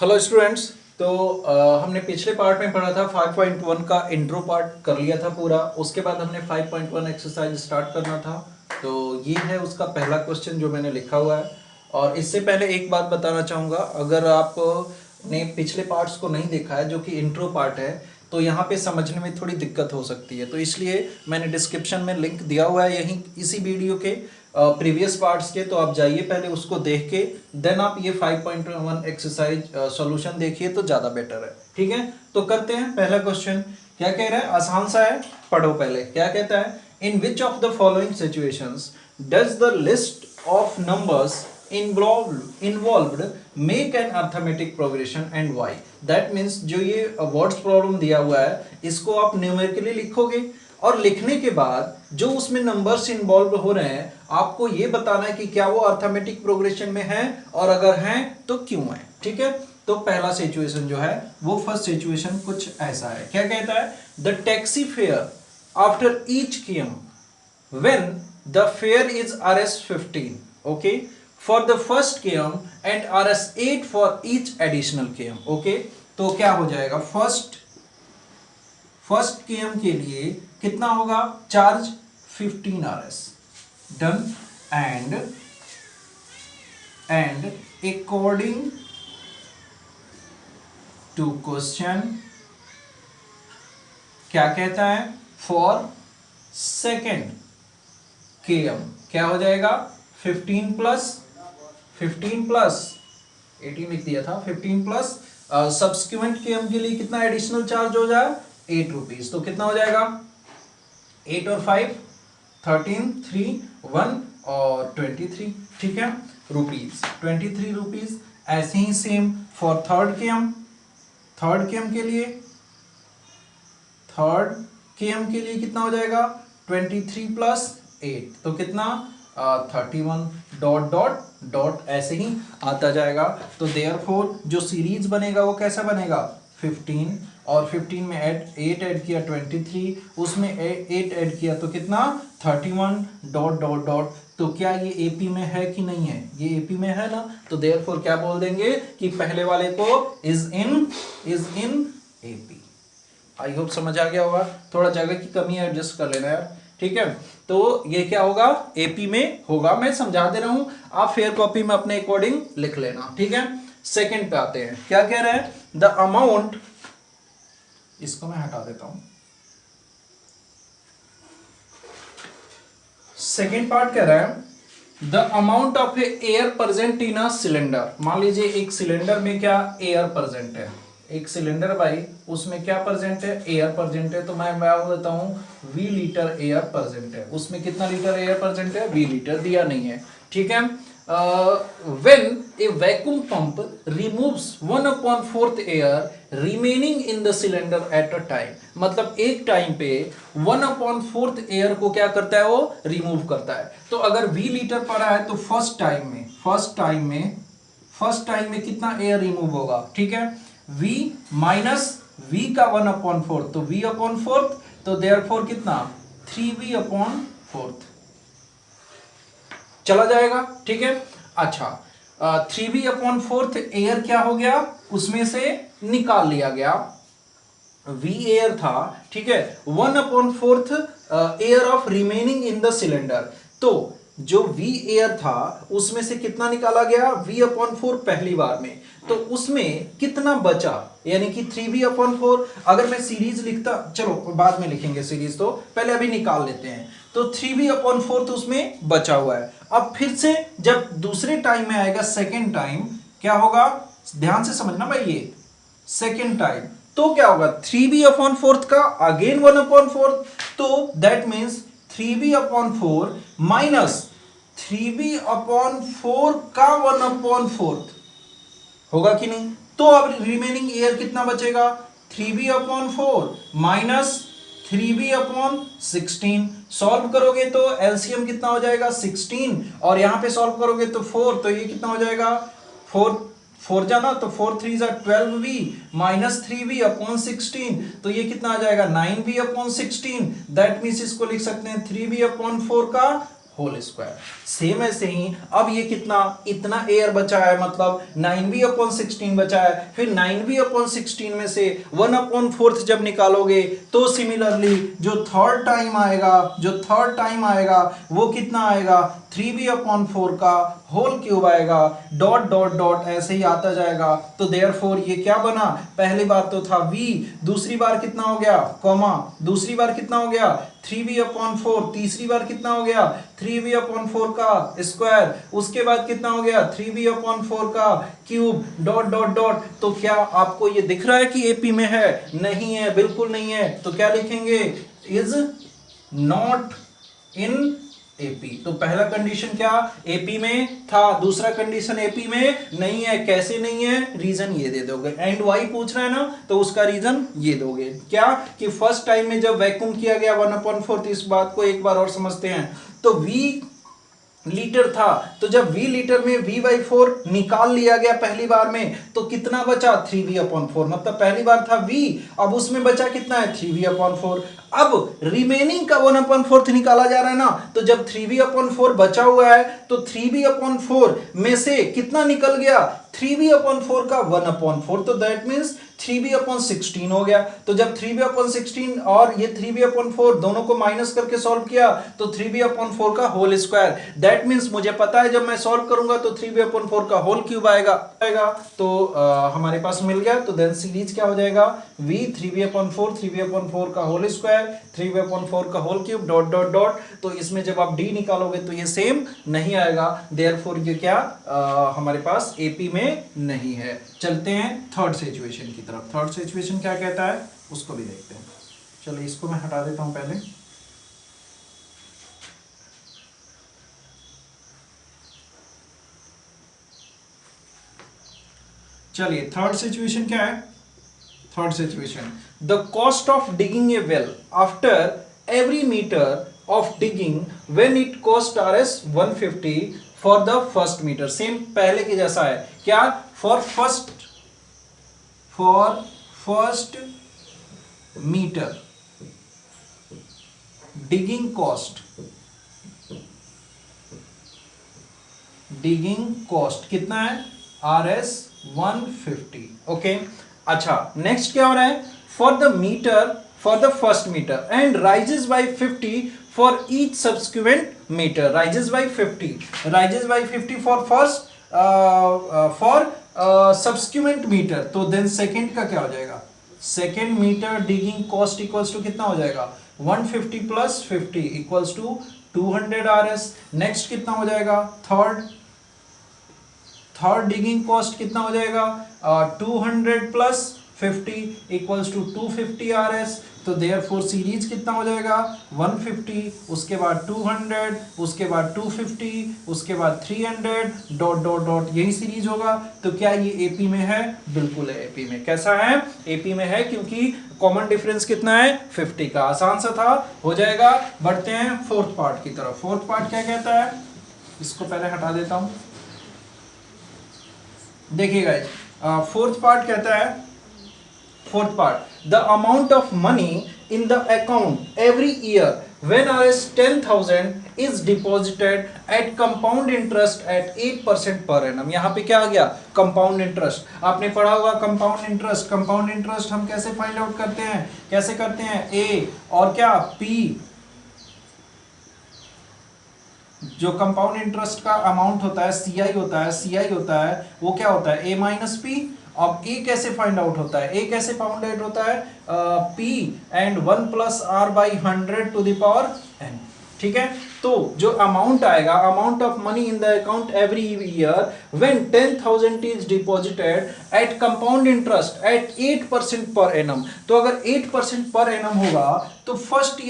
Hello students. तो हमने पिछले पार्ट में पढ़ा था 5.1 का इंट्रो पार्ट कर लिया था पूरा। उसके बाद हमने 5.1 एक्सरसाइज स्टार्ट करना था। तो ये है उसका पहला क्वेश्चन जो मैंने लिखा हुआ है। और इससे पहले एक बात बताना चाहूँगा, अगर आपने पिछले पार्ट्स को नहीं देखा है जो कि इंट्रो पार्ट है, तो यहाँ पे समझने में थोड़ी दिक्कत हो सकती है। तो इसलिए मैंने डिस्क्रिप्शन में लिंक दिया हुआ है यहीं इसी वीडियो के प्रीवियस पार्ट्स के, तो आप जाइए पहले उसको देख के देन आप ये 5.1 एक्सरसाइज सॉल्यूशन देखिए तो ज़्यादा बेटर है। ठीक है, तो करते हैं पहला क्वेश्चन। क्या कह रहा है, आसान सा है, पढ़ो पहले। क्या कहता है, in which of the following situations does the list of numbers involved make an arithmetic progression and why। that means जो ये वर्ड्स प्रॉब्लम दिया हुआ है इसको आप न्यूमेरिकली लिखोगे और लिखने के बाद जो उसमें नंबर्स इन्वॉल्व हो रहे हैं आपको ये बताना है कि क्या वो अर्थमेटिक प्रोग्रेशन में है और अगर हैं तो क्यों है। ठीक है, तो पहला सिचुएशन जो है वो फर्स्ट सिचुएशन कुछ ऐसा है। क्या कहता है, the taxi fare after each came when the fare is Rs 15, okay, for the first km and Rs 8 for each additional km। okay, तो क्या हो जाएगा, फर्स्ट km के लिए कितना होगा, charge 15 Rs, done. And according to question क्या कहता है, फॉर सेकेंड km क्या हो जाएगा, 15 प्लस 18 लिख दिया था, 15 प्लस सब्सिक्वेंट km के लिए कितना एडिशनल चार्ज हो जाए, 8 रुपीज। तो कितना हो जाएगा, 8 और 5 13, 3 1 और 23। ठीक है, रुपीज 23 रुपीज। ऐसे ही सेम फॉर थर्ड km के लिए कितना हो जाएगा, 23 प्लस 8 तो कितना 31 डॉट डॉट डॉट ऐसे ही आता जाएगा। तो देयरफॉर जो सीरीज बनेगा वो कैसा बनेगा, 15 और 15 में 8 ऐड किया 23, उसमें 8 ऐड किया तो कितना 31 डॉट डॉट डॉट। तो क्या ये एपी में है कि नहीं है, ये एपी में है ना, तो देयरफॉर क्या बोल देंगे कि पहले वाले को is in AP. I hope समझ आ गया होगा, थोड़ा जगह की कमी है, एडजस्ट कर लेना यार। ठीक है, तो ये क्या होगा, एपी में होगा। मैं समझा दे रहा हूं, आप फेयर कॉपी में अपने अकॉर्डिंग लिख लेना। ठीक है, सेकंड पे आते हैं। क्या कह रहा है, द अमाउंट, इसको मैं हटा देता हूं। सेकंड पार्ट कह रहा है the amount of air present in a cylinder. मान लीजिए एक सिलेंडर में क्या एयर प्रेजेंट है, एक सिलेंडर भाई उसमें क्या प्रेजेंट है, एयर प्रेजेंट है। तो मैं बोल देता हूं V लीटर एयर प्रेजेंट है। उसमें कितना लीटर एयर प्रेजेंट है, V लीटर, दिया नहीं है। ठीक है, when A vacuum pump removes 1/4 air remaining in the cylinder at a time, मतलब एक टाइम पे 1/4 एयर को क्या करता है, वो रिमूव करता है। तो अगर V लीटर पड़ा है तो फर्स्ट टाइम में कितना एयर रिमूव होगा। ठीक है, V माइनस V का 1/4 तो V/4, तो देयरफॉर कितना 3V/4 चला जाएगा। ठीक है, अच्छा 3V/4 एयर क्या हो गया, उसमें से निकाल लिया गया, V एयर था। ठीक है, 1/4 air of remaining in the cylinder. तो जो V एयर था उसमें से कितना निकाला गया, V/4 पहली बार में, तो उसमें कितना बचा, यानी कि 3V/4। अगर मैं सीरीज लिखता, चलो बाद में लिखेंगे सीरीज, तो पहले अभी निकाल लेते हैं। तो 3V/4 उसमें बचा हुआ है। अब फिर से जब दूसरे टाइम में आएगा, सेकेंड टाइम क्या होगा, ध्यान से समझना भाई, ये सेकेंड टाइम तो क्या होगा, 3V/4 का अगेन 1/4, तो that means 3V/4 minus 3V/4 का 1/4 होगा कि नहीं। तो अब रिमेनिंग एयर कितना बचेगा, 3V/4 माइनस 3V/16। सॉल्व करोगे तो एलसीएम कितना हो जाएगा, 16, और यहां पे सॉल्व करोगे तो 4, तो ये कितना हो जाएगा, 4 जाना, तो 4 3 12V माइनस 3V/16, तो ये कितना आ जाएगा 9V/16। दैट मीन्स इसको लिख सकते हैं 3V/4 का होल स्क्वायर। सेम ऐसे ही अब ये कितना, इतना एयर बचा है, मतलब 9v/16 बचा है, फिर 9v/16 में से 1/4 जब निकालोगे तो सिमिलरली जो थर्ड टाइम आएगा वो कितना आएगा, 3v/4 का होल क्यूब आएगा, डॉट डॉट डॉट ऐसे ही आता जाएगा। तो देयरफॉर ये क्या बना, पहली बार तो था v, दूसरी बार कितना हो गया कॉमा, दूसरी बार कितना हो गया 3v/4, तीसरी बार कितना हो गया 3v/4 का स्क्वायर, उसके बाद कितना हो गया 3v/4 का क्यूब, डॉट डॉट डॉट। तो क्या आपको ये दिख रहा है कि एपी में है? नहीं है, बिल्कुल नहीं है। तो क्या लिखेंगे, इज नॉट इन एपी। तो पहला कंडीशन क्या एपी में था, दूसरा कंडीशन एपी में नहीं है। कैसे नहीं है, रीजन ये दे दोगे, एंड वाई पूछ रहा है ना तो उसका रीजन ये दोगे, क्या कि फर्स्ट टाइम में जब वैक्यूम किया गया 1/4, इस बात को एक बार और समझते हैं। तो v लीटर था, तो जब v लीटर में v/4 निकाल लिया गया पहली बार में, तो कितना बचा 3v/4, मतलब पहली बार था v, अब उसमें बचा कितना है 3v/4। अब रिमेनिंग का 1/4 निकाला जा रहा है ना, तो जब 3v/4 बचा हुआ है तो 3v/4 में से कितना निकल गया 3v/4 का 1/4, तो दैट मीन्स 3v/16 हो गया। तो जब 3v/16 और ये 3v/4 दोनों को माइनस करके सॉल्व किया तो 3v/4 का होल स्क्वायर, दैट मीन्स मुझे पता है जब मैं सॉल्व करूंगा तो 3v/4 का होल क्यूब आएगा। तो हमारे पास मिल गया। तो देन सीरीज क्या हो जाएगा, v 3v/4 का होल स्क्वायर, 3v/4 का whole cube, dot dot dot. तो इसमें जब आप d निकालोगे तो ये सेम नहीं आएगा, देयरफॉर ये क्या हमारे पास एपी में नहीं है। चलते हैं थर्ड सिचुएशन की तरफ। थर्ड सिचुएशन क्या कहता है उसको भी देखते हैं। चलिए इसको मैं हटा देता हूं पहले। चलिए थर्ड सिचुएशन क्या है, third situation, the cost of digging a well after every metre of digging when it cost Rs 150 for the first metre. Same पहले के जैसा है, क्या for first metre digging cost कितना है Rs 150। ओके अच्छा, नेक्स्ट क्या हो रहा है, for the first metre and rises by 50 for each subsequent metre, rises by 50 for first for subsequent metre. तो देन सेकेंड का क्या हो जाएगा, second metre digging cost equals to कितना हो जाएगा 150 plus 50 equals to 200 Rs। Next कितना हो जाएगा, थर्ड डिगिंग कॉस्ट कितना हो जाएगा 200 प्लस 50 इक्वल्स टू 250 Rs। तो देयरफॉर सीरीज कितना हो जाएगा 150, उसके बाद 200, उसके बाद 250, उसके बाद 300, डॉट डॉट डॉट, यही सीरीज होगा। तो क्या ये एपी में है, बिल्कुल है एपी में। कैसा है, एपी में है, क्योंकि कॉमन डिफरेंस कितना है 50 का। आसान सा था, हो जाएगा। बढ़ते हैं फोर्थ पार्ट की तरफ। फोर्थ पार्ट क्या कहता है, इसको पहले हटा देता हूं। देखिएगा फोर्थ पार्ट कहता है, fourth part, the amount of money in the account every year when Rs 10,000 is deposited at compound interest at 8% per annum. यहाँ पे क्या आ गया, कंपाउंड इंटरेस्ट। आपने पढ़ा होगा कंपाउंड इंटरेस्ट। कंपाउंड इंटरेस्ट हम कैसे फाइंड आउट करते हैं, कैसे करते हैं, ए और क्या पी, जो कंपाउंड इंटरेस्ट का अमाउंट होता है CI होता है, वो क्या होता है A माइनस पी। अब A कैसे फाइंड आउट होता है, A कैसे फाउंड आउट होता है P and 1 plus R by 100 to the power n। ठीक है, तो जो अमाउंट आएगा, amount of money in the account every year when 10,000 is deposited at compound interest at 8% per annum. तो अगर 8% पर एनम होगा तो फर्स्ट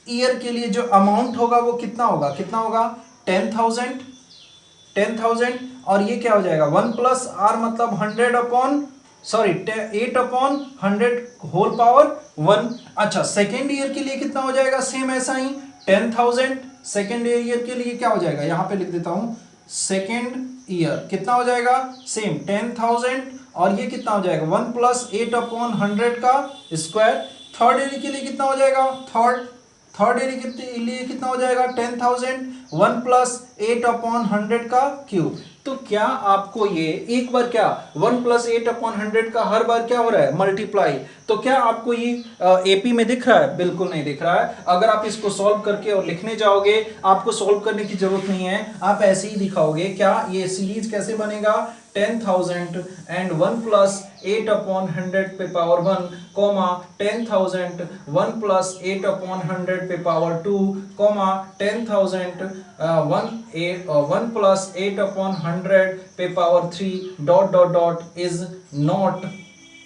ईयर के लिए जो अमाउंट होगा वो कितना होगा 10,000 और ये क्या हो जाएगा 1 प्लस आर, मतलब 8/100 होल पावर 1। अच्छा, सेकेंड ईयर के लिए कितना हो जाएगा, सेम ऐसा ही 10,000। सेकेंड ईयर के लिए क्या हो जाएगा, यहां पे लिख देता हूं, सेकेंड ईयर कितना हो जाएगा, सेम 10,000 और ये कितना हो जाएगा 1 प्लस 8/100 का स्क्वायर। थर्ड ईयर के लिए कितना हो जाएगा, थर्ड एरिया के लिए कितना हो जाएगा 10,000, 1 प्लस 8/100 का क्यूब। तो क्या आपको ये एक बार क्या 1 प्लस 8/100 का हर बार क्या हो रहा है मल्टीप्लाई, तो क्या आपको ये एपी में दिख रहा है? बिल्कुल नहीं दिख रहा है। अगर आप इसको सॉल्व करके और लिखने जाओगे, आपको सॉल्व करने की जरूरत नहीं है, आप ऐसे ही दिखाओगे। क्या ये सीरीज कैसे बनेगा 10,000 and 1 plus 8/100 पे पावर 1, कॉमा 10,000 1 plus 8/100 पे पावर 2, कॉमा 10,000 1 plus 8/100 पे power 3 dot dot dot is not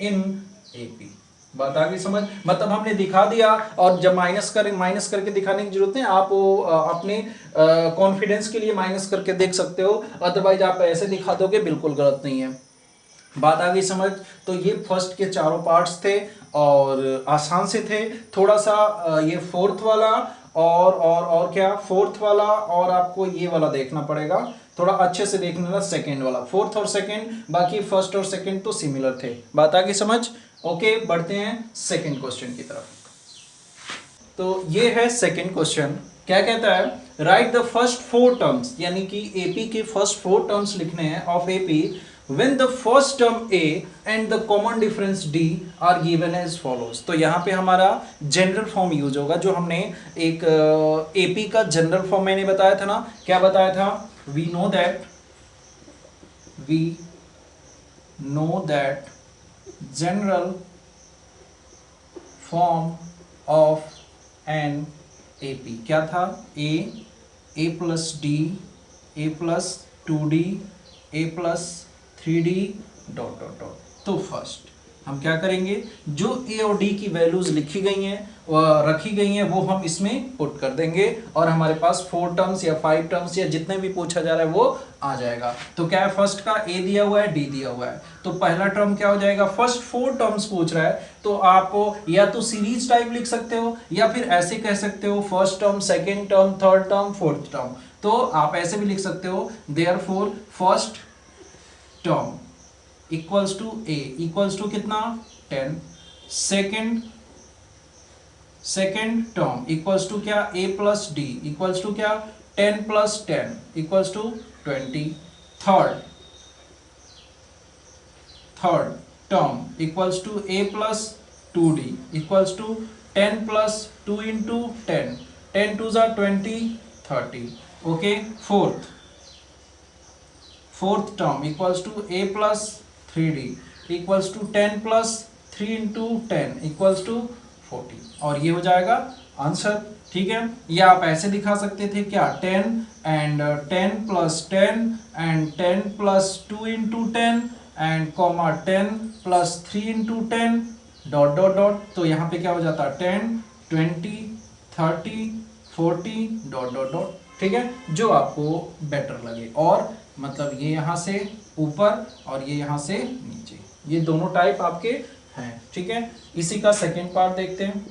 in AP. बात आ गई समझ? मतलब हमने दिखा दिया, और जब माइनस करके दिखाने की जरूरत है, आप वो अपने कॉन्फिडेंस के लिए माइनस करके देख सकते हो, अदरवाइज आप ऐसे दिखा दोगे, बिल्कुल गलत नहीं है। बात आ गई समझ? तो ये फर्स्ट के चारों पार्ट्स थे और आसान से थे। थोड़ा सा ये फोर्थ वाला और क्या फोर्थ वाला, और आपको ये वाला देखना पड़ेगा, थोड़ा अच्छे से देखने वाला सेकंड वाला, फोर्थ और सेकंड, बाकी फर्स्ट और सेकंड तो सिमिलर थे। बात आ गई समझ? ओके, बढ़ते हैं सेकंड क्वेश्चन की तरफ। तो ये है सेकंड क्वेश्चन। क्या कहता है? राइट द फर्स्ट 4 टर्म्स, यानी कि एपी के फर्स्ट 4 टर्म्स लिखने हैं of AP when the first term a and the common difference d are given as follows। तो यहाँ पे हमारा जनरल फॉर्म यूज होगा, जो हमने एक एपी का जनरल फॉर्म मैंने बताया था ना। क्या बताया था? we know that general form of an AP क्या था? a plus d, a plus 2d, a plus 3d dot dot dot. तो फर्स्ट हम क्या करेंगे, जो ए और डी की वैल्यूज लिखी गई हैं रखी गई हैं, वो हम इसमें पुट कर देंगे, और हमारे पास 4 टर्म्स या 5 टर्म्स या जितने भी पूछा जा रहा है वो आ जाएगा। तो क्या है, फर्स्ट का ए दिया हुआ है, डी दिया हुआ है, तो पहला टर्म क्या हो जाएगा, फर्स्ट 4 टर्म्स पूछ रहा है, तो आप या तो सीरीज टाइप लिख सकते हो, या फिर ऐसे कह सकते हो first term, second term, third term, fourth term. तो आप ऐसे भी लिख सकते हो, therefore first term equals to a equals to कितना 10, सेकेंड टर्म इक्वल्स टू क्या a plus d equals to क्या 10 plus 10 equals to 20, third term equals to a plus 2d equals to 10 plus 2 into 10, 10 2 ज़ा 20, 30। Okay, fourth term equals to a plus 3d equals to 10 plus 3 into 10 equals to 40, और ये हो जाएगा answer. ठीक है, या आप ऐसे दिखा सकते थे क्या 10 and 10 plus 10 and 10 plus 2 into 10 and comma 10 plus 3 into 10 dot dot dot. तो यहाँ पे क्या हो जाता है 10, 20, 30, 40 डॉट डॉट डॉट। ठीक है, जो आपको बेटर लगे, और मतलब ये यहाँ से ऊपर और ये यहाँ से नीचे, ये दोनों टाइप आपके हैं। ठीक है, इसी का सेकेंड पार्ट देखते हैं।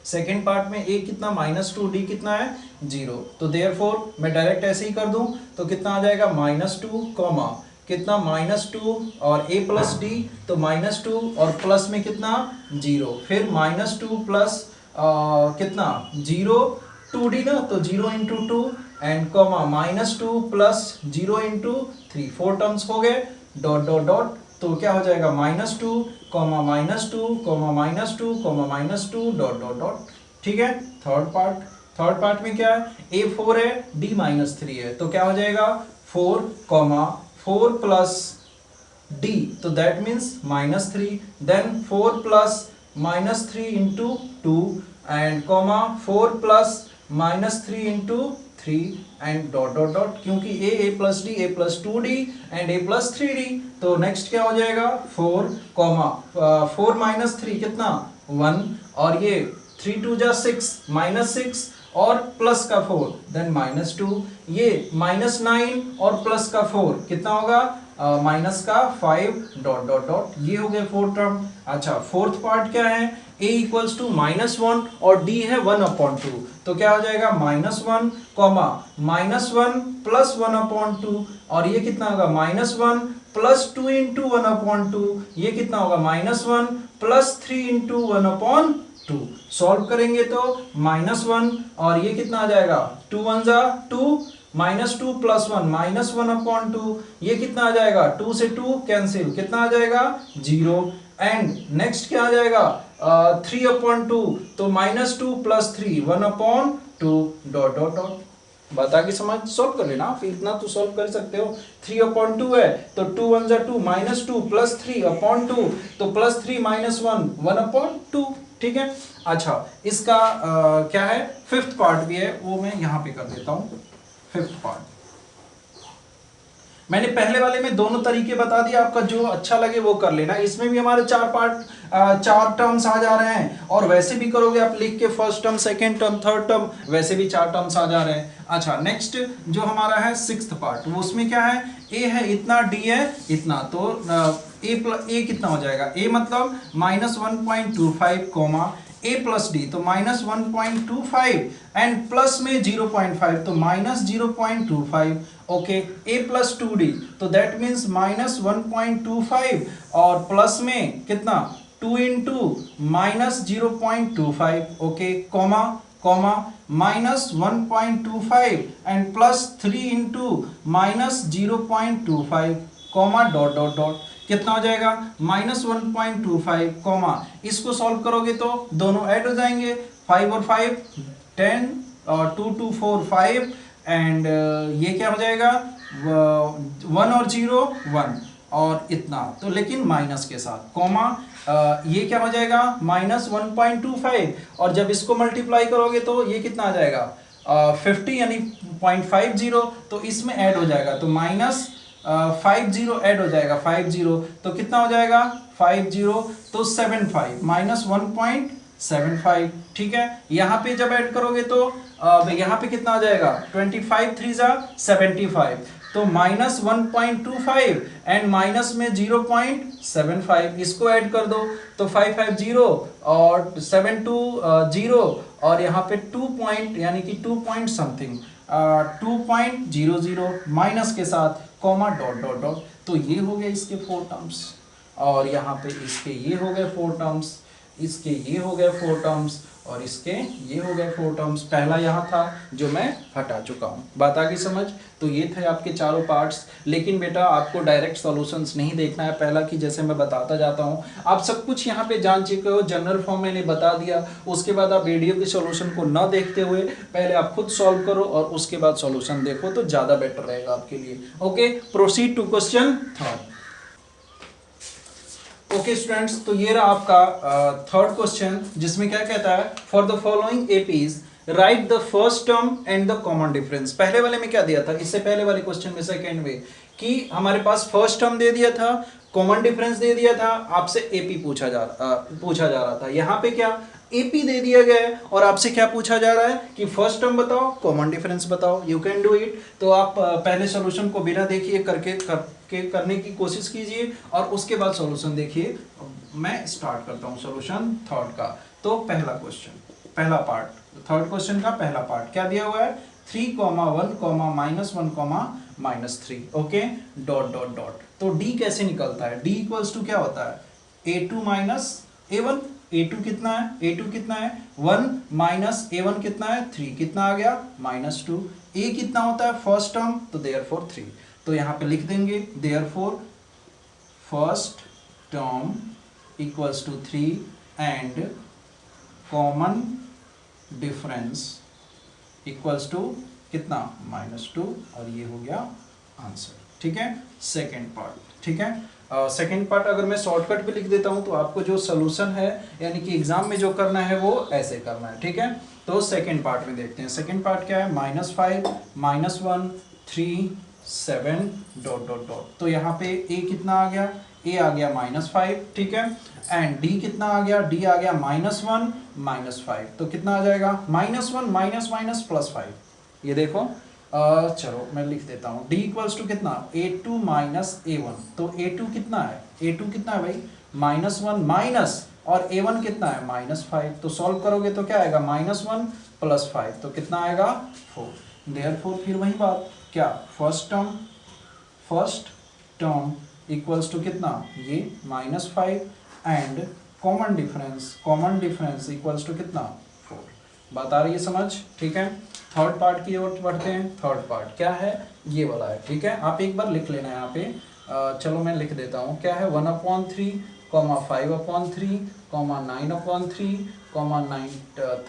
सेकेंड पार्ट में a कितना -2d कितना है 0, तो देयरफॉर मैं डायरेक्ट ऐसे ही कर दूं, तो कितना आ जाएगा -2 कॉमा कितना -2 और a प्लस डी, तो -2 और प्लस में कितना 0, फिर -2 प्लस कितना 0 2d ना, तो 0 into 2 and comma -2 plus 0 into 3, 4 terms हो गए डॉट डॉट डॉट। तो क्या हो जाएगा -2 comma -2 comma -2 comma -2 dot dot dot. ठीक है, थर्ड पार्ट में क्या है, a 4 है, d -3 है, तो क्या हो जाएगा 4 कॉमा 4 प्लस d, तो that means -3, then 4 plus -3 into 2 and comma 4 plus -3 into 3 and dot dot dot, क्योंकि a plus d, a plus 2d and a plus 3d। तो नेक्स्ट क्या हो जाएगा 4 कॉमा 4 माइनस 3 कितना 1, और ये 3 2 जा 6 -6 और प्लस का 4 देन -2, ये -9 और प्लस का 4 कितना होगा माइनस का 5 डॉट डॉट डॉट। ये हो गए 4 टर्म। अच्छा, फोर्थ पार्ट क्या है, a इक्वल्स टू -1 और d है 1/2, तो क्या हो जाएगा -1 कॉमा -1 प्लस 1/2, और ये कितना होगा -1 प्लस 2 इंटू 1/2, ये कितना होगा -1 प्लस 3 इंटू 1/2। 2। सॉल्व करेंगे तो -1 और ये कितना आ जाएगा 2 1 जा 2 -2 + 1 -1/2 ये कितना आ जाएगा 2 से 2 कैंसिल कितना आ जाएगा 0 एंड नेक्स्ट क्या आ जाएगा 3/2 तो -2 + 3 1/2 डॉट डॉट डॉट। बात आगे समझ सॉल्व कर लेना आप इतना तो सॉल्व कर सकते हो 3/2 है तो 2 1 जा 2 -2 + 3/2 तो +3 -1 1/2 ठीक है। अच्छा इसका क्या है फिफ्थ पार्ट भी है वो मैं यहां पे कर देता हूं। फिफ्थ पार्ट मैंने पहले वाले में दोनों तरीके बता दिए आपका जो अच्छा लगे वो कर लेना। इसमें भी हमारे चार टर्म्स आ जा रहे हैं और वैसे भी करोगे आप लिख के first term second term third term वैसे भी 4 टर्म्स आ जा रहे हैं। अच्छा नेक्स्ट जो हमारा है सिक्स्थ पार्ट वो उसमें क्या है ए है इतना डी है इतना तो ए कितना हो जाएगा ए मतलब -1.25 कोमा a प्लस डी तो -1.25 एंड प्लस में 0.5 तो -0.25 ओके a प्लस 2d तो दैट मीन्स -1.25 और प्लस में कितना 2 into -0.25 okay comma comma -1.25 and plus 3 into -0.25 comma dot dot dot कितना हो जाएगा -1.25 कॉमा इसको सॉल्व करोगे तो दोनों ऐड हो जाएंगे 5 और 5 10 और 2 2 4 5 एंड ये क्या हो जाएगा 1 और 0 1 और इतना तो लेकिन माइनस के साथ कॉमा ये क्या हो जाएगा -1.25 और जब इसको मल्टीप्लाई करोगे तो ये कितना आ जाएगा 50 यानी 0.50 तो इसमें ऐड हो जाएगा तो -50 ऐड हो जाएगा 50 तो कितना हो जाएगा 50 तो 75 -1.75 ठीक है। यहाँ पे जब ऐड करोगे तो यहाँ पे कितना आ जाएगा 25 3 जा 75 तो -1.25 एंड माइनस में 0.75 इसको ऐड कर दो तो 550 और 720 और यहाँ पे 2 पॉइंट यानी कि 2 पॉइंट समथिंग 2.00 माइनस के साथ कॉमा डॉट डॉट डॉट तो ये हो गए इसके 4 टर्म्स और यहाँ पे इसके ये हो गए 4 टर्म्स इसके ये हो गए 4 टर्म्स और इसके ये हो गए 4 टर्म्स। पहला यहाँ था जो मैं हटा चुका हूँ। बात आ गई समझ। तो ये थे आपके चारों पार्ट्स लेकिन बेटा आपको डायरेक्ट सॉल्यूशंस नहीं देखना है पहला की जैसे मैं बताता जाता हूँ आप सब कुछ यहाँ पे जान चुके हो जनरल फॉर्म मैंने बता दिया उसके बाद आप वीडियो के सॉल्यूशन को न देखते हुए पहले आप खुद सॉल्व करो और उसके बाद सॉल्यूशन देखो तो ज़्यादा बेटर रहेगा आपके लिए। Okay proceed to question third. Okay students तो ये रहा आपका थर्ड क्वेश्चन जिसमें क्या कहता है for the following APs right the first term and the common difference. पहले वाले में क्या दिया था इससे पहले वाले क्वेश्चन में सेकंड में कि हमारे पास फर्स्ट टर्म दे दिया था कॉमन डिफरेंस दे दिया था आपसे एपी पूछा जा रहा था। यहाँ पे क्या एपी दे दिया गया है और आपसे क्या पूछा जा रहा है कि फर्स्ट टर्म बताओ कॉमन डिफरेंस बताओ। You can do it. तो आप पहले सॉल्यूशन को बिना देखिए करने की कोशिश कीजिए और उसके बाद सॉल्यूशन देखिए। मैं स्टार्ट करता हूँ सॉल्यूशन थर्ड का। तो पहला क्वेश्चन पहला पार्ट थर्ड क्वेश्चन का पहला पार्ट क्या दिया हुआ है 3, 1, -1, -3 ओके डॉट डॉट डॉट। तो डी कैसे निकलता है डी इक्वल्स टू क्या होता है a2 -a1 a2 कितना है 1 माइनस a1 कितना है 3 कितना आ गया -2 a कितना होता है फर्स्ट टर्म तो देयरफॉर 3 तो यहाँ पे लिख देंगे therefore first term equals to 3 and common difference equals to कितना -2 और ये हो गया आंसर। ठीक है सेकेंड पार्ट। ठीक है सेकेंड पार्ट अगर मैं शॉर्टकट भी लिख देता हूं तो आपको जो सोल्यूशन है यानी कि एग्जाम में जो करना है वो ऐसे करना है। ठीक है तो सेकेंड पार्ट में देखते हैं। सेकेंड पार्ट क्या है -5 -1 3 7 डॉट डॉट डॉट। तो यहाँ पे a कितना आ गया a आ गया -5 ठीक है एंड d कितना आ गया d आ गया -1 -5 तो कितना आ जाएगा -1 माइनस प्लस 5। ये देखो चलो मैं लिख देता हूँ d इक्वल्स टू कितना a2 -a1 तो a2 कितना है भाई -1 माइनस और a1 कितना है -5 तो सॉल्व करोगे तो क्या आएगा -1 + 5 तो कितना आएगा 4। देयरफॉर फिर वही बात क्या फर्स्ट टर्म इक्वल्स टू कितना ये -5 and common difference equals to कितना 4। बात आ रही है समझ, ठीक है। थर्ड पार्ट की ओर बढ़ते हैं। थर्ड पार्ट क्या है, ये वाला है, ठीक है। आप एक बार लिख लेना यहाँ पे, चलो मैं लिख देता हूँ। क्या है 1/3, 5/3, 9/3,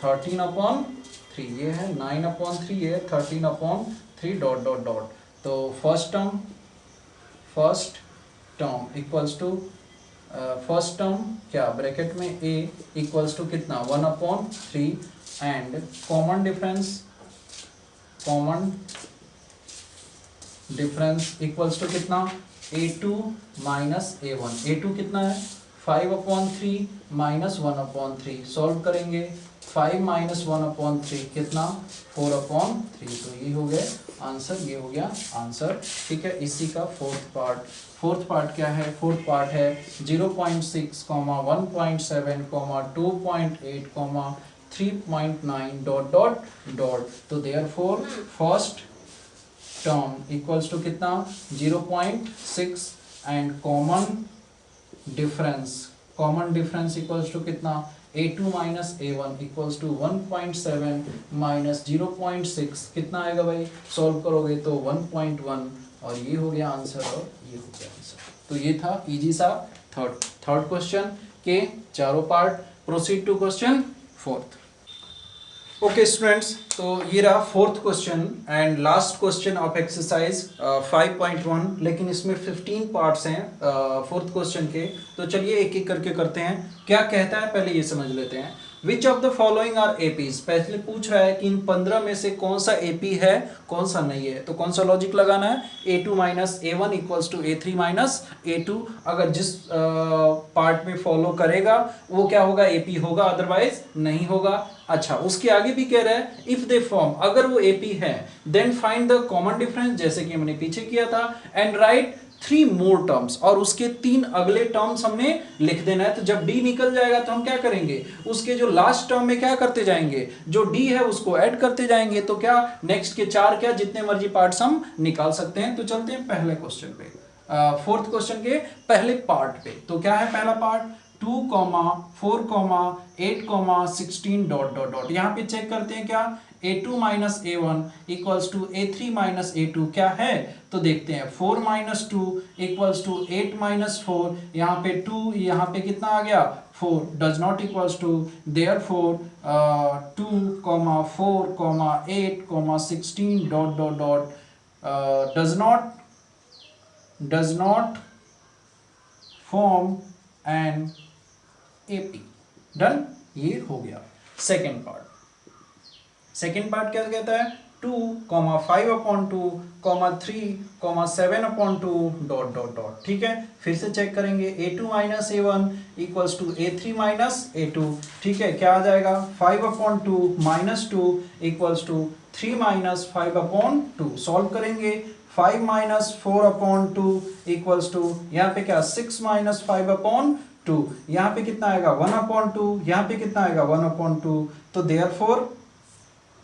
13/3, ये है 9/3, ये है 13/3 डॉट डॉट डॉट। तो first term equals to first term क्या ब्रैकेट में a इक्वल्स टू कितना 1/3 and common difference equals to कितना a2 माइनस a1। a2 कितना है 5/3 माइनस 1/3, सॉल्व करेंगे 5 माइनस 1/3 कितना 4/3। तो ये हो गया आंसर, ये हो गया आंसर, ठीक है। इसी का फोर्थ पार्ट क्या है, फोर्थ पार्ट है 0.6, 1.7, 2.8, 3.9 डॉट डॉट डॉट। तो therefore first term equals to कितना 0.6 and common difference equals to कितना a2 minus a1 equals to 1.7 minus 0.6 कितना आएगा भाई, सॉल्व करोगे तो 1.1, और ये हो गया आंसर, और ये हो गया आंसर। तो ये था इजी सा थर्ड क्वेश्चन के चारों part. Proceed to question fourth. Okay students, तो ये रहा fourth question and last question of exercise 5.1, लेकिन इसमें 15 पार्ट्स हैं फोर्थ क्वेश्चन के। तो चलिए एक एक करके करते हैं। क्या कहता है पहले ये समझ लेते हैं। Which of the following are APs, पहले पूछ रहा है कि इन 15 में से कौन सा एपी है कौन सा नहीं है। तो कौन सा लॉजिक लगाना है, a2 minus a1 equals to a3 minus a2। अगर जिस पार्ट में फॉलो करेगा वो क्या होगा, एपी होगा, अदरवाइज नहीं होगा। अच्छा, उसके आगे भी कह रहा है इफ दे फॉर्म, अगर वो एपी है then find the common difference, जैसे कि हमने पीछे किया था, एंड राइट 3 मोर टर्म्स, और उसके 3 अगले टर्म्स हमने लिख देना है। तो जब डी निकल जाएगा तो हम क्या करेंगे, उसके जो लास्ट टर्म में क्या करते जाएंगे, जो डी है उसको ऐड करते जाएंगे। तो क्या नेक्स्ट के 4 क्या जितने मर्जी पार्ट्स हम निकाल सकते हैं। तो चलते हैं पहले क्वेश्चन पे, फोर्थ क्वेश्चन के पहले पार्ट पे। तो क्या है पहला पार्ट, 2, 4, 8, 16 डॉट डॉट डॉट। यहाँ पे चेक करते हैं क्या, a2 minus a1 equals to a3 minus a2 क्या है। तो देखते हैं 4 माइनस 2 इक्वल्स टू 8 माइनस 4, यहाँ पे 2, यहाँ पे कितना आ गया 4, does not equals to, therefore 2, 4, 8, 16 dot dot dot does not form an AP। Done, ये हो गया सेकेंड पार्ट क्या कहता है, 2, 5/2, 3, 7/2 डॉट डॉट डॉट। ठीक है, फिर से चेक करेंगे, a2 minus a1 equals to a3 minus a2। ठीक है, क्या आ जाएगा 5/2 minus 2 equals to 3 minus 5/2। Solve करेंगे 5 माइनस 4/2 इक्वल्स टू, यहाँ पे क्या 6 माइनस 5/2, यहाँ पे कितना आएगा 1/2, यहाँ पे कितना आएगा 1/2। तो देयरफॉर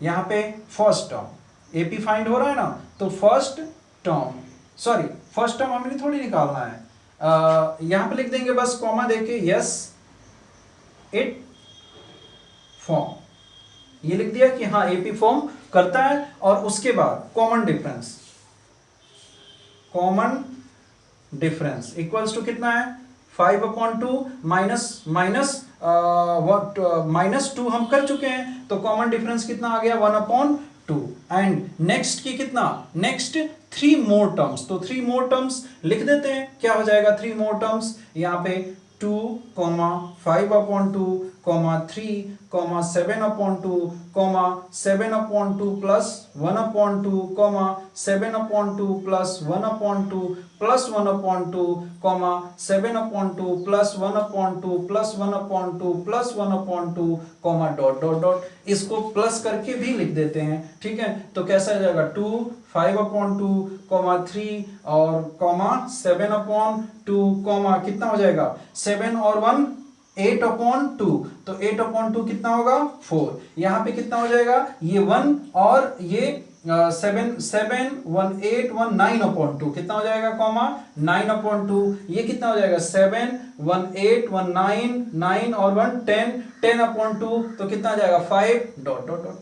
यहाँ पे फर्स्ट टर्म एपी फाइंड हो रहा है ना, तो फर्स्ट टर्म हमें थोड़ी निकालना है, यहाँ पे लिख देंगे बस कॉमा देके, यस इट फॉर्म, ये लिख दिया कि हाँ एपी फॉर्म करता है। और उसके बाद कॉमन डिफरेंस इक्वल्स टू कितना है 5/2 माइनस 2 हम कर चुके हैं, तो कॉमन डिफरेंस कितना आ गया 1/2। एंड नेक्स्ट की कितना, नेक्स्ट 3 मोर टर्म्स, तो 3 मोर टर्म्स लिख देते हैं। क्या हो जाएगा 3 मोर टर्म्स, यहाँ पे 2, 5/2, 3, 7/2, 7/2 plus 1/2, 7/2 plus 1/2 plus 1/2, 7/2 plus 1/2 plus 1/2 plus 1/2, dot dot dot. इसको प्लस करके भी लिख देते हैं। ठीक है, तो कैसा आ जाएगा 2, 5/2, 3 और 7/2, कितना हो जाएगा 7 और 1 8/2, तो 8/2 कितना होगा 4। यहाँ पे कितना हो जाएगा, ये 1 और ये 9/2 कितना हो जाएगा कॉमा 9/2, ये कितना हो जाएगा 7 1 8 1 9 9 और 1 10 10/2 तो कितना आ जाएगा 5 डॉट डॉट डॉट।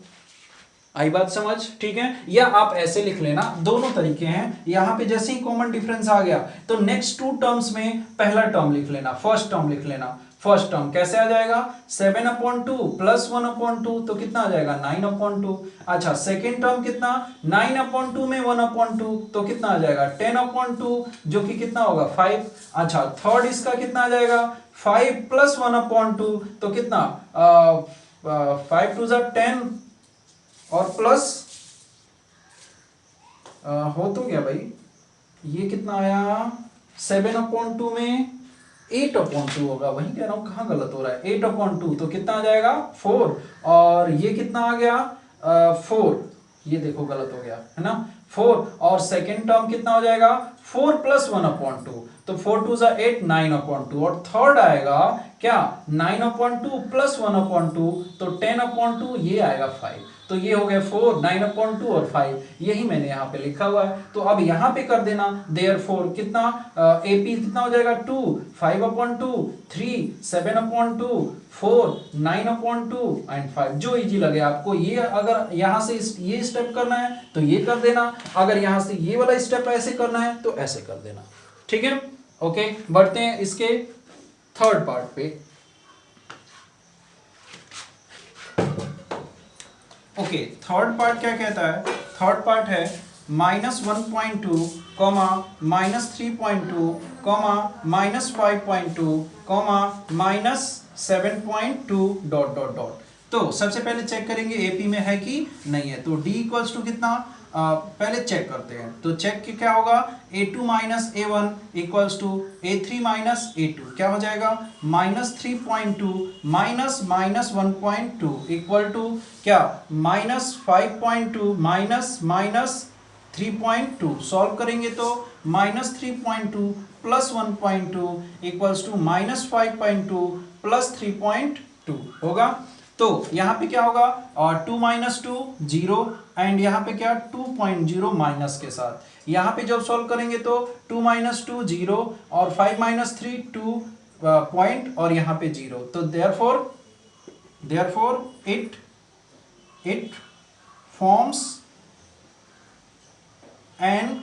आई बात समझ? ठीक है, या आप ऐसे लिख लेना, दोनों तरीके हैं। यहां पे जैसे ही कॉमन डिफरेंस आ गया तो नेक्स्ट टू टर्म्स में पहला टर्म लिख लेना, फर्स्ट टर्म लिख लेना। फर्स्ट टर्म कैसे आ जाएगा 7/2 प्लस 1/2 तो कितना आ जाएगा 9/2। अच्छा सेकेंड टर्म कितना 9/2 में 1/2 तो कितना आ जाएगा 10/2 जो कि कितना होगा 5। अच्छा थर्ड इसका कितना आ जाएगा 5 प्लस 1/2 तो कितना 5 2 10 और प्लस हो तो गया भाई, ये कितना आया 7/2 में 8/2 होगा, वही कह रहा हूं कहां गलत हो रहा है 8/2 तो कितना आ जाएगा 4 और ये कितना आ गया 4, ये देखो गलत हो गया है ना 4 और सेकेंड टर्म कितना हो जाएगा 4 प्लस 1/2 तो 4 2 8 9/2 और थर्ड आएगा क्या 9/2 प्लस 1/2 तो 10/2 ये आएगा 5 तो ये हो गया 4 9/2 और 5 यही मैंने यहाँ पे लिखा हुआ है। तो अब यहाँ पे कर देना देयरफॉर कितना एपी कितना हो जाएगा 2 5/2 3 7/2 4 9/2 एंड 5 जो इजी लगे आपको। ये अगर यहाँ से ये स्टेप करना है तो ये कर देना, अगर यहाँ से ये वाला स्टेप ऐसे करना है तो ऐसे कर देना। ठीक है ओके, बढ़ते हैं इसके थर्ड पार्ट पे। ओके थर्ड पार्ट क्या कहता है, थर्ड पार्ट है -1.2 comma -3.2 comma -5.2 comma -7.2 dot dot dot. तो सबसे पहले चेक करेंगे एपी में है कि नहीं है, तो d इक्वल्स टू कितना पहले चेक करते हैं। तो चेक के क्या होगा a2 minus a1 equals to a3 minus a2 क्या हो जाएगा -3.2 माइनस -1.2 इक्वल टू क्या -5.2 माइनस 3.2। सॉल्व करेंगे तो -3.2 प्लस 1.2 इक्वल्स टू -5.2 प्लस 3.2 होगा। तो यहाँ पे क्या होगा और 2 माइनस 2 0 एंड यहाँ पे क्या 2.0 माइनस के साथ। यहाँ पे जब सॉल्व करेंगे तो 2 माइनस 2 0 और 5 माइनस 3 2 पॉइंट और यहाँ पे 0 तो therefore it forms an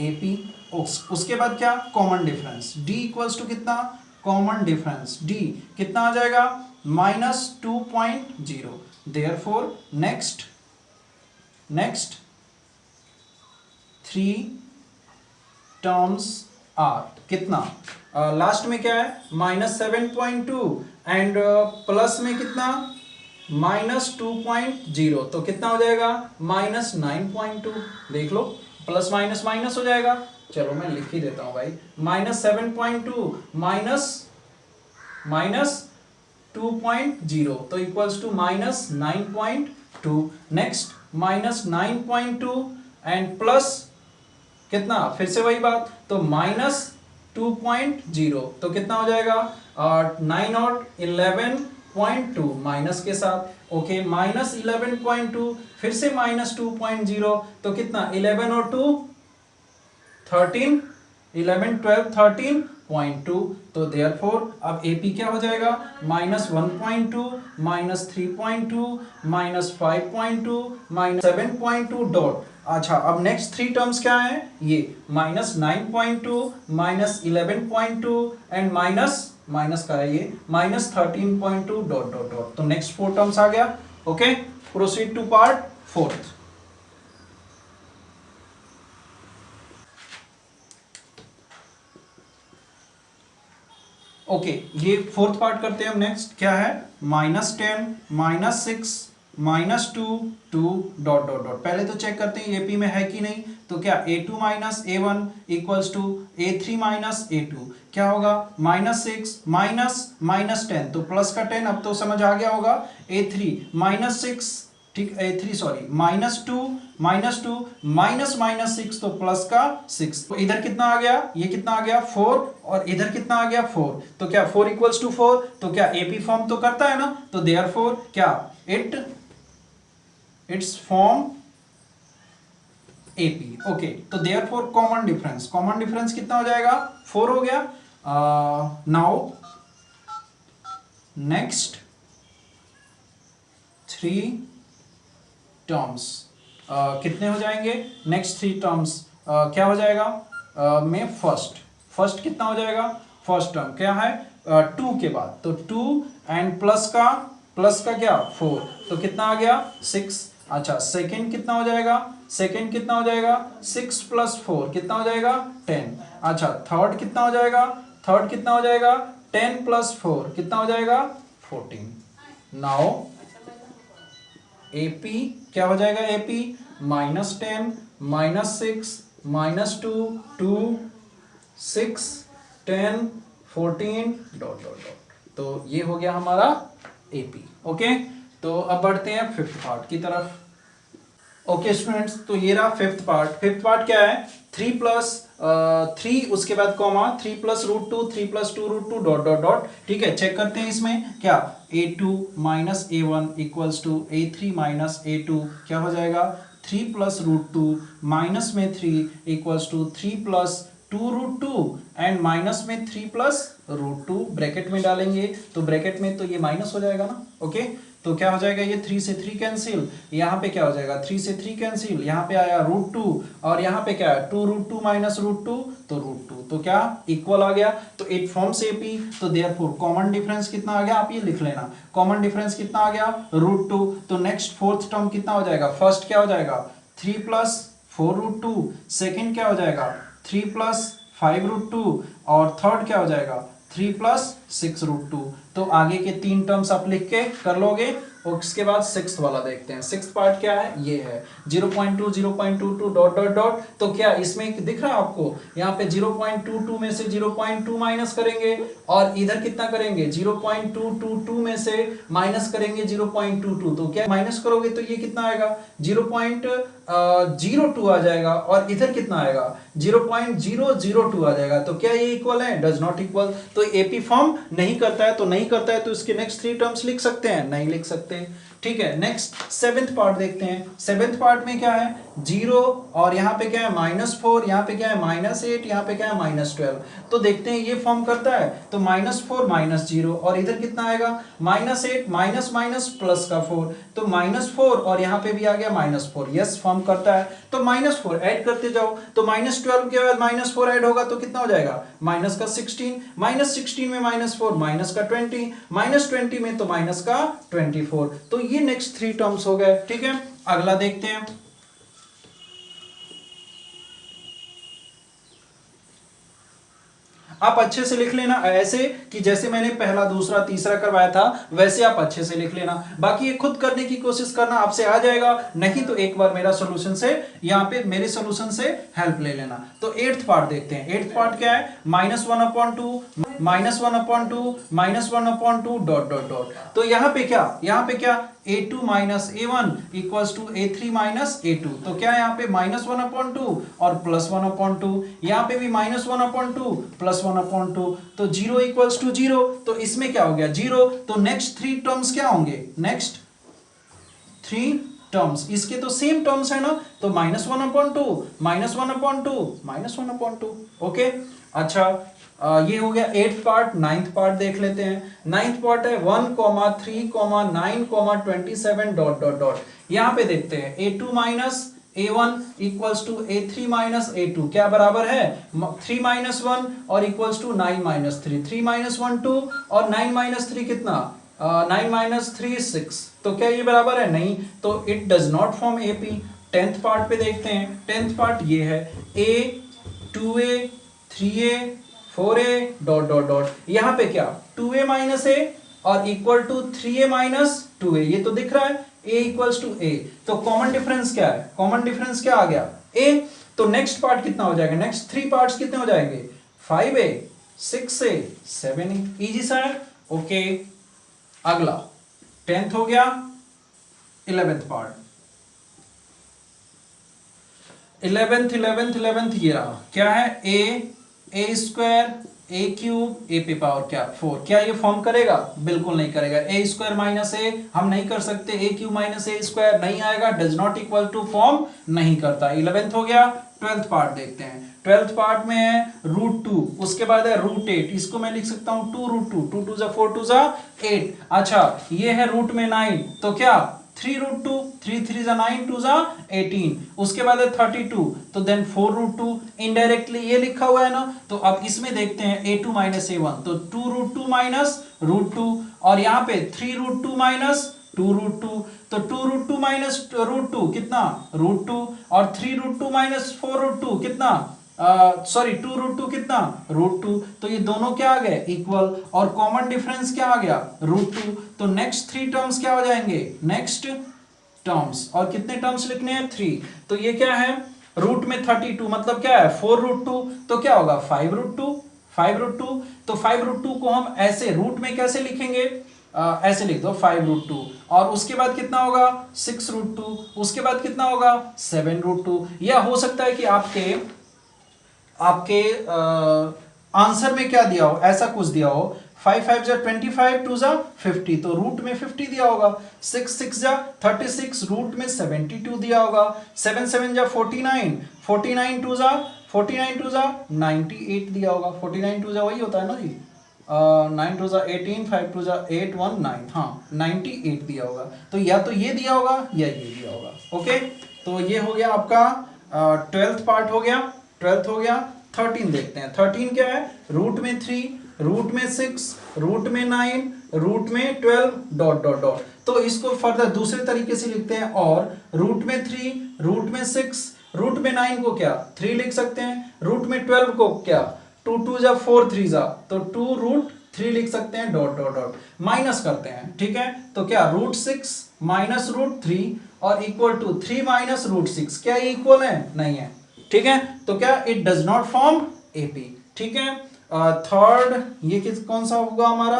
AP. उसके बाद क्या common difference d equals to कितना कॉमन डिफरेंस d कितना आ जाएगा -2.0। देयरफॉर नेक्स्ट 3 टर्म्स आर कितना लास्ट में क्या है -7.2 एंड प्लस में कितना -2.0 तो कितना हो जाएगा -9.2। देख लो प्लस माइनस माइनस हो जाएगा, चलो मैं लिख ही देता हूं भाई -7.2 माइनस 2.0 तो equals to -9.2। Next -9.2 and plus कितना फिर से वही बात तो -2.0 तो कितना हो जाएगा 9 और 11.2 माइनस के साथ। ओके -11.2 फिर से -2.0 तो कितना 11 और 2 13 11 12 13.2 तो देयरफॉर अब एपी क्या हो जाएगा -1.2 -3.2 -5.2 -7.2 डॉट। अच्छा अब नेक्स्ट 3 टर्म्स क्या है ये -9.2 -11.2 एंड माइनस का है ये -13.2 डॉट डॉट डॉट। तो नेक्स्ट 4 टर्म्स आ गया। Okay proceed to part fourth. Okay ये फोर्थ पार्ट करते हैं हम। नेक्स्ट क्या है -10 -6 -2 2 डॉट डॉट डॉट। पहले तो चेक करते हैं एपी में है कि नहीं, तो क्या a2 minus a1 equals to a3 minus a2 क्या होगा -6 -10 तो प्लस का 10 अब तो समझ आ गया होगा a3 -6 ठीक a3 सॉरी -2 -6 तो प्लस का 6 तो इधर कितना आ गया ये कितना आ गया 4 और इधर कितना आ गया 4 तो क्या 4 इक्वल्स टू 4 तो क्या एपी फॉर्म तो करता है ना, तो देयरफॉर क्या इट्स फॉर्म AP। ओके, तो देयरफॉर कॉमन डिफरेंस कितना हो जाएगा, 4 हो गया। नाउ नेक्स्ट 3 टर्म्स कितने हो जाएंगे, नेक्स्ट 3 टर्म्स क्या हो जाएगा, में फर्स्ट कितना हो जाएगा, फर्स्ट टर्म क्या है 2 के बाद, तो 2 एंड प्लस का क्या 4, तो कितना आ गया 6। अच्छा, सेकंड कितना हो जाएगा, सेकंड कितना हो जाएगा 6 प्लस 4 कितना हो जाएगा 10। अच्छा, थर्ड कितना हो जाएगा, थर्ड कितना हो जाएगा 10 प्लस 4 कितना हो जाएगा 14। नाउ AP क्या हो जाएगा, AP -10 -6 -2 2 6 10 14 डॉट डॉट डॉट, तो ये हो गया हमारा AP। ओके, तो अब बढ़ते हैं फिफ्थ पार्ट की तरफ। ओके स्टूडेंट्स, तो ये रहा फिफ्थ पार्ट क्या है, 3 प्लस 3 उसके बाद comma 3 plus √2 3 plus 2 √2 dot dot dot. ठीक है, चेक करते हैं इसमें क्या, A2 minus A1 equals to A3 minus A2 क्या हो जाएगा, 3 प्लस √2 माइनस में 3 equals to 3 plus 2 √2 and minus में 3 प्लस √2 ब्रैकेट में डालेंगे, तो ब्रैकेट में तो ये माइनस हो जाएगा ना। ओके, तो क्या हो जाएगा, ये 3 से 3 कैंसिल, यहाँ पे क्या हो जाएगा 3 से 3 कैंसिल, यहाँ पे आया √2 और यहाँ पे क्या है 2 √2 माइनस √2 तो √2, तो क्या इक्वल आ गया, तो इट फॉर्म्स AP। तो देयरफॉर कॉमन डिफरेंस कितना आ गया, आप ये लिख लेना, कॉमन डिफरेंस कितना आ गया √2। तो नेक्स्ट फोर्थ टर्म कितना हो जाएगा, फर्स्ट क्या हो जाएगा 3 प्लस 4 √2, सेकेंड क्या हो जाएगा 3 प्लस 5 √2 और थर्ड क्या हो जाएगा 3 प्लस 6 √2। तो आगे के 3 टर्म्स आप लिख के कर लोगे और उसके बाद सिक्स्थ वाला देखते हैं। सिक्स्थ पार्ट क्या है, ये है 0.2 0.22 डॉट डॉट डॉट। तो क्या इसमें दिख रहा है आपको, यहाँ पे 0.22 में से 0.2 माइनस करेंगे और इधर कितना करेंगे 0.222 में से माइनस करेंगे 0.22, तो क्या माइनस करोगे तो ये कितना आएगा 0.02 आ जाएगा और इधर कितना आएगा 0.002 आ जाएगा। तो क्या ये इक्वल है, डज नॉट इक्वल। तो AP फॉर्म नहीं करता है, तो नहीं करता है तो इसके नेक्स्ट 3 टर्म्स लिख सकते हैं, नहीं लिख सकते। ठीक है, नेक्स्ट सेवेंथ पार्ट देखते हैं। सेवेंथ पार्ट में क्या है 0 और यहाँ पे क्या है -4, यहाँ पे क्या है -8, यहाँ पे क्या है -12। तो देखते हैं ये फॉर्म करता है, तो -4 -0 और इधर कितना आएगा -8 माइनस माइनस प्लस का 4, तो -4 और यहाँ पे भी आ गया -4, यस फॉर्म करता है। तो -4 ऐड करते जाओ, तो -12 के बाद -4 ऐड होगा तो कितना हो जाएगा माइनस का 16, -16 में -4 माइनस का 20, -20 में तो माइनस का 24। तो ये नेक्स्ट 3 टर्म्स हो गए। ठीक है, अगला देखते हैं। आप अच्छे से लिख लेना, ऐसे कि जैसे मैंने पहला दूसरा तीसरा करवाया था वैसे आप अच्छे से लिख लेना, बाकी ये खुद करने की कोशिश करना, आपसे आ जाएगा, नहीं तो एक बार मेरा सॉल्यूशन से यहाँ पे मेरे सॉल्यूशन से हेल्प ले लेना। तो 8th पार्ट देखते हैं। 8th पार्ट क्या है -1/2 -1/2 -1/2 डॉट डॉट डॉट। तो यहाँ पे क्या A2 minus A1 equals to A3 minus A2। तो क्या है यहाँ पे -1/2 और +1/2, यहाँ पे भी -1/2 +1/2, तो 0 इक्वल्स टू 0। तो इसमें क्या हो गया 0। तो नेक्स्ट 3 टर्म्स क्या होंगे, नेक्स्ट 3 टर्म्स इसके तो सेम टर्म्स है ना, तो -1/2 -1/2 -1/2। ओके, अच्छा ये हो गया 8th पार्ट। 9th पार्ट देख लेते हैं। 9th पार्ट है 1, 3, 9, 27 डॉट डॉट डॉट। यहाँ पे देखते हैं A2 minus A1 equals to A3 minus A2 क्या बराबर है 3 माइनस 1 और इक्वल्स टू 9 माइनस 3, 3 माइनस 1 2 और 9 माइनस 3 कितना 9 माइनस 3 6। तो क्या ये बराबर है, नहीं, तो it does not form AP। 10th part पे देखते हैं। 10th पार्ट ये है A 2A 3A 4A dot dot dot. यहाँ पे क्या 2A माइनस A और equal to 3A minus 2A, ये तो दिख रहा है A इक्वल्स टू A। तो कॉमन डिफरेंस क्या है, कॉमन डिफरेंस क्या आ गया A। तो नेक्स्ट पार्ट कितना हो जाएगा, नेक्स्ट 3 पार्ट्स कितने हो जाएंगे 5A 6A 7A, इजी सा है। ओके, अगला 10th हो गया। 11th पार्ट 11th ये रहा, क्या है A² ए क्यूब ए पे पावर क्या 4, क्या ये फॉर्म करेगा? बिल्कुल नहीं करेगा। ए स्क्वायर माइनस ए हम नहीं कर सकते, a cube minus a square नहीं आएगा, does not equal to form नहीं करता। 11th हो गया। 12th पार्ट देखते हैं। 12th पार्ट में है √2, उसके बाद है √8, इसको मैं लिख सकता हूं 2√2, 2 2 4 2 8। अच्छा ये है रूट में 9, तो क्या 3√2, 3 3 9 2 18, उसके बाद है 32, तो देन 4√2, इनडायरेक्टली ये लिखा हुआ है ना। तो अब इसमें देखते हैं a2 माइनस a1, तो 2√2 माइनस √2, और यहाँ पे 3√2 माइनस 2√2, तो 2√2 माइनस √2 कितना √2, और 3√2 माइनस 4√2 कितना सॉरी 2√2 कितना √2, तो ये दोनों क्या आ गए इक्वल, और कॉमन डिफरेंस क्या आ गया √2, तो नेक्स्ट 3 टर्म्स क्या हो जाएंगे नेक्स्ट टर्म्स, और कितने टर्म्स लिखने हैं 3, तो ये क्या है रूट में 32 मतलब क्या है 4√2, तो क्या होगा 5√2, 5√2, तो 5√2 को हम ऐसे रूट में कैसे लिखेंगे, ऐसे लिख दो 5√2, और उसके बाद कितना होगा 6√2, उसके बाद कितना होगा 7√2, या हो सकता है कि आपके आंसर में क्या दिया हो, ऐसा कुछ दिया हो 5 5 जा 25, 2 जा 50, तो रूट में 50 दिया होगा, 6 6 जा 36, रूट में 72 दिया होगा, 7 7 जा 49, 49 2 जा 98 दिया होगा, 49 2 जा वही होता है ना जी, 9 2 जा 18, 5 2 जा 8 1 9, हाँ 98 दिया होगा, तो या तो ये दिया होगा या ये दिया होगा। ओके, तो ये हो गया आपका 12th पार्ट हो गया, 12th हो गया। 13 देखते हैं। 13 क्या है, रूट में 3, रूट में 6, रूट में 9, रूट में 12 डॉट डॉट डॉट, तो इसको फर्दर दूसरे तरीके से लिखते हैं, और रूट में 3, रूट में 6, रूट में 9 को क्या 3 लिख सकते हैं, रूट में 12 को क्या 2 2 जा 4 3 जा, तो 2√3 लिख सकते हैं, डॉट डॉट डॉट माइनस करते हैं, ठीक है, तो क्या √6 माइनस √3 और इक्वल टू 3 माइनस √6, क्या ये इक्वल है नहीं है, ठीक है, तो क्या it does not form AP, ठीक है। थर्ड ये कौन सा होगा हमारा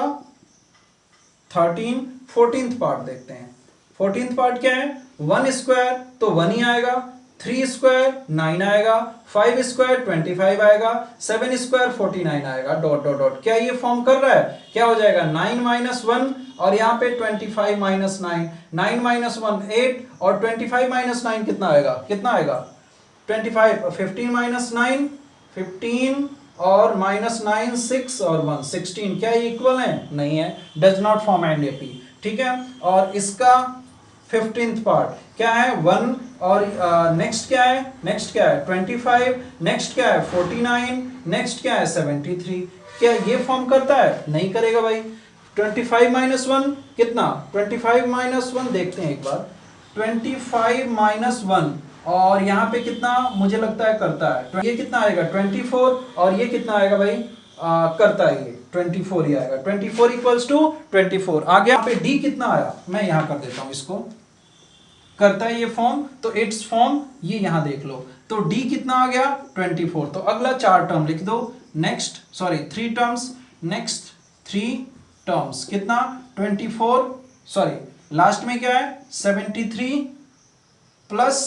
13, 14th पार्ट देखते हैं। 14th पार्ट क्या है, 1 स्क्वायर तो 1 ही आएगा, 3 स्क्वायर 9 आएगा, 5 स्क्वायर 25 आएगा, 7 स्क्वायर 49 आएगा, डॉट डॉट डॉट, क्या ये फॉर्म कर रहा है, क्या हो जाएगा 9 माइनस 1, और यहाँ पे 25 माइनस 9, 9 माइनस 1 8, और 25 माइनस 9 कितना आएगा 25, 15 माइनस 9 15, और माइनस 9 6 और 1 16, क्या ये इक्वल है नहीं है, डज नॉट फॉर्म एनएपी, ठीक है। और इसका 15th पार्ट क्या है 1, और नेक्स्ट क्या है 25, नेक्स्ट क्या है 49, नेक्स्ट क्या है 73, क्या ये फॉर्म करता है नहीं करेगा भाई। 25 माइनस 1 कितना, 25 माइनस 1 देखते हैं एक बार, 25 माइनस 1, और यहाँ पे कितना मुझे लगता है करता है, ये कितना आएगा 24, और ये कितना आएगा भाई करता है ये 24 ही आएगा, 24 इक्वल्स टू 24 आ गया। यहाँ पे डी कितना आया, मैं यहाँ कर देता हूँ इसको, करता है ये फॉर्म, तो इट्स फॉर्म ये यहाँ देख लो, तो डी कितना आ गया 24, तो अगला 4 टर्म लिख दो, next sorry 3 terms, next 3 terms कितना 24, सॉरी लास्ट में क्या है 73 प्लस,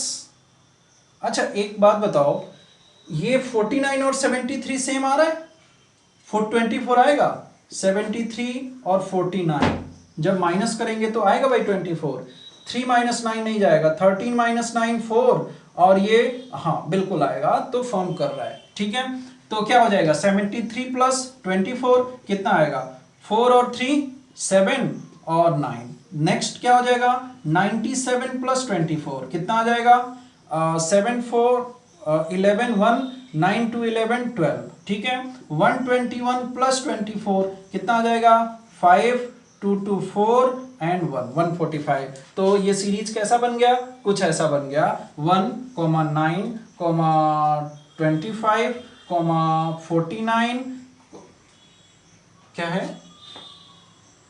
अच्छा एक बात बताओ, ये 49 और 73 सेम आ रहा है, 24 आएगा, 73 और 49 जब माइनस करेंगे तो आएगा भाई 24, 3 माइनस 9 नहीं जाएगा, 13 माइनस 9 4, और ये हाँ बिल्कुल आएगा, तो फॉर्म कर रहा है, ठीक है। तो क्या हो जाएगा 73 प्लस 24 कितना आएगा, 4 और 3 7 और 9, नेक्स्ट क्या हो जाएगा 97 प्लस 24 कितना आ जाएगा 7 4 11 1 9 2 11 12, ठीक है। 121 प्लस 24 कितना आ जाएगा 5 2 2 4 एंड 1 145, तो ये सीरीज कैसा बन गया, कुछ ऐसा बन गया 1 9 25 49, क्या है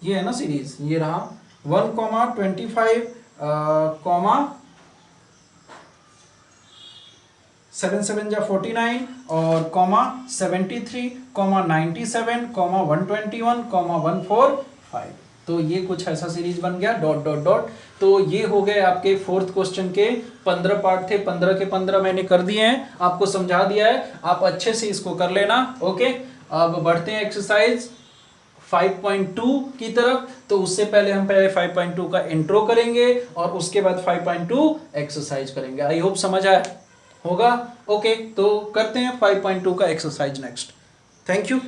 ये है ना सीरीज, ये रहा 1 25 7 7 जा 49, और 73 97 121 145, तो ये कुछ ऐसा सीरीज बन गया डॉट डॉट डॉट। तो ये हो गए आपके 4th क्वेश्चन के 15 पार्ट थे, 15 के 15 मैंने कर दिए हैं, आपको समझा दिया है, आप अच्छे से इसको कर लेना। ओके, अब बढ़ते हैं एक्सरसाइज 5.2 की तरफ। तो उससे पहले हम पहले 5.2 का इंट्रो करेंगे और उसके बाद 5.2 एक्सरसाइज करेंगे। आई होप समझ आया होगा। ओके, तो करते हैं 5.2 का एक्सरसाइज नेक्स्ट। Thank you.